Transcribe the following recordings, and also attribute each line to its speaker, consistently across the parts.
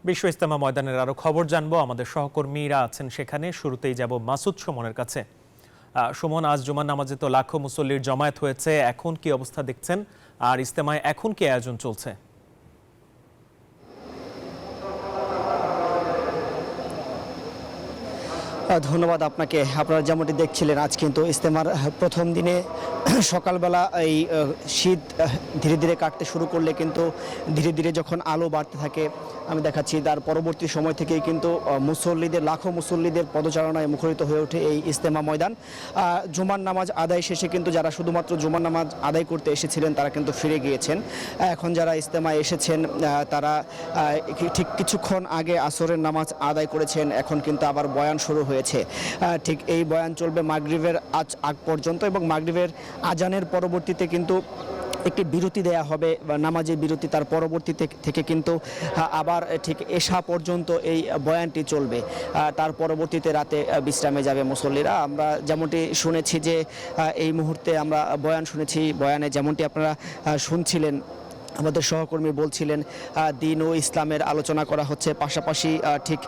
Speaker 1: বিশ্ব ইজতেমা ময়দানের আরো খবর জানবো, আমাদের সহকর্মীরা আছেন সেখানে। শুরুতেই যাব মাসুদ সুমনের কাছে। সুমন, আজ জুমার নামাজে তো লাখো মুসল্লির জমায়েত হয়েছে, এখন কি অবস্থা দেখছেন আর ইজতেমায় এখন কি আয়োজন চলছে?
Speaker 2: ধন্যবাদ আপনাকে। আপনারা যেমনটি দেখছিলেন, আজ কিন্তু ইজতেমার প্রথম দিনে সকালবেলা এই শীত ধীরে ধীরে কাটতে শুরু করলে কিন্তু ধীরে ধীরে যখন আলো বাড়তে থাকে, আমি দেখাচ্ছি তার পরবর্তী সময় থেকেই কিন্তু মুসল্লিদের, লাখো মুসল্লিদের পদচারণায় মুখরিত হয়ে ওঠে এই ইজতেমা ময়দান। জুমার নামাজ আদায় শেষে কিন্তু যারা শুধুমাত্র জুমার নামাজ আদায় করতে এসেছিলেন তারা কিন্তু ফিরে গিয়েছেন। এখন যারা ইজতেমায় এসেছেন তারা ঠিক কিছুক্ষণ আগে আসরের নামাজ আদায় করেছেন, এখন কিন্তু আবার বয়ান শুরু হয়েছে। ঠিক এই বয়ান চলবে মাগরিবের আগ পর্যন্ত, এবং মাগরিবের আজানের পরবর্তীতে কিন্তু একটি বিরতি দেয়া হবে, নামাজের বিরতি। তার পরবর্তী থেকে কিন্তু আবার ঠিক এশা পর্যন্ত এই বয়ানটি চলবে। তার পরবর্তীতে রাতে বিশ্রামে যাবে মুসল্লিরা। আমরা যেমনটি শুনেছি যে এই মুহূর্তে আমরা বয়ান শুনেছি, বয়ানে যেমনটি আপনারা শুনছিলেন, আমাদের সহকর্মী বলছিলেন দিন ও ইসলামের আলোচনা করা হচ্ছে, পাশাপাশি ঠিক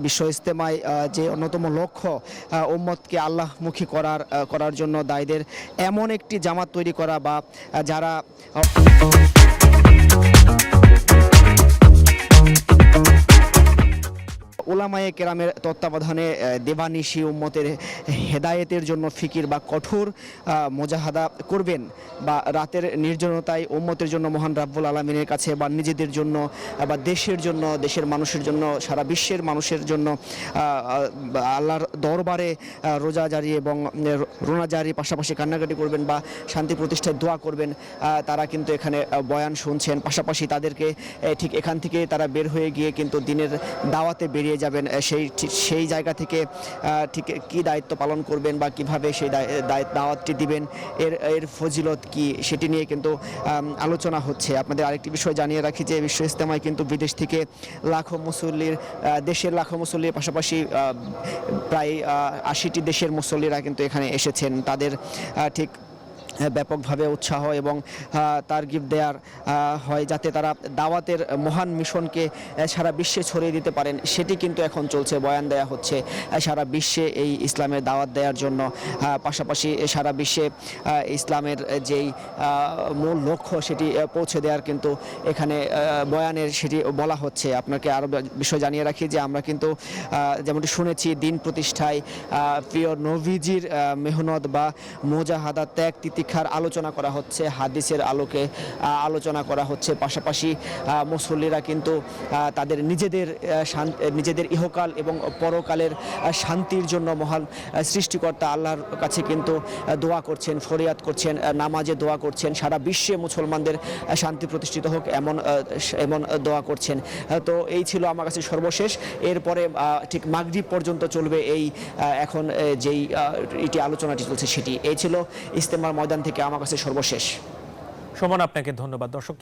Speaker 2: বিশ্ব ইজতেমায় যে অন্যতম লক্ষ্য উম্মতকে আল্লাহমুখী করার জন্য দায়ীদের এমন একটি জামাত তৈরি করা, বা যারা ওলামায়ে কেরামের তত্ত্বাবধানে দেবানিশি উম্মতের হেদায়েতের জন্য ফিকির বা কঠোর মোজাহাদা করবেন, বা রাতের নির্জনতায় উম্মতের জন্য মহান রাব্বুল আলামিনের কাছে বা নিজেদের জন্য বা দেশের জন্য, দেশের মানুষের জন্য, সারা বিশ্বের মানুষের জন্য আল্লাহর দরবারে রোজা জারি এবং রোনা জারি, পাশাপাশি কান্নাকাটি করবেন বা শান্তি প্রতিষ্ঠায় দোয়া করবেন। তারা কিন্তু এখানে বয়ান শুনছেন, পাশাপাশি তাদেরকে ঠিক এখান থেকে তারা বের হয়ে গিয়ে কিন্তু দিনের দাওয়াতে বেরিয়ে যাবেন। সেই জায়গা থেকে ঠিক কি দায়িত্ব পালন করবেন বা কিভাবে সেই দাওয়াতটি দিবেন, এর ফজিলত কি, সেটি নিয়ে কিন্তু আলোচনা হচ্ছে। আপনাদের আরেকটি বিষয় জানিয়ে রাখি যে বিশ্ব ইজতেমায় কিন্তু বিদেশ থেকে লাখো মুসল্লির, দেশের লাখো মুসল্লির পাশাপাশি প্রায় ৮০টি দেশের মুসল্লিরা কিন্তু এখানে এসেছেন। তাদের ঠিক ব্যাপকভাবে উৎসাহ এবং তারগিব দেওয়ার হয় যাতে তারা দাওয়াতের মহান মিশনকে সারা বিশ্বে ছড়িয়ে দিতে পারেন, সেটি কিন্তু এখন চলছে। বয়ান দেয়া হচ্ছে সারা বিশ্বে এই ইসলামের দাওয়াত দেওয়ার জন্য, পাশাপাশি সারা বিশ্বে ইসলামের যেই মূল লক্ষ্য সেটি পৌঁছে দেওয়ার কিন্তু এখানে বয়ানের সেটি বলা হচ্ছে। আপনাকে আরও বিষয় জানিয়ে রাখি যে আমরা কিন্তু যেমনটি শুনেছি, দিন প্রতিষ্ঠায় প্রিয় নবীজির মেহনত বা মুজাহাদা, ত্যাগ তিতিক্ষার আলোচনা করা হচ্ছে, হাদিসের আলোকে আলোচনা করা হচ্ছে। পাশাপাশি মুসল্লিরা কিন্তু তাদের নিজেদের ইহকাল এবং পরকালের শান্তির জন্য মহান সৃষ্টিকর্তা আল্লাহর কাছে কিন্তু দোয়া করছেন, ফরিয়াদ করছেন, নামাজে দোয়া করছেন, সারা বিশ্বে মুসলমানদের শান্তি প্রতিষ্ঠিত হোক এমন দোয়া করছেন। তো এই ছিল আমার কাছে সর্বশেষ। এরপরে ঠিক মাগরিব পর্যন্ত চলবে এই এখন যেই এটি আলোচনাটি চলছে সেটি। এই ছিল ইজতেমার ময়দান থেকে আমার কাছে সর্বশেষ।
Speaker 1: সুমন, আপনাকে ধন্যবাদ। দর্শক,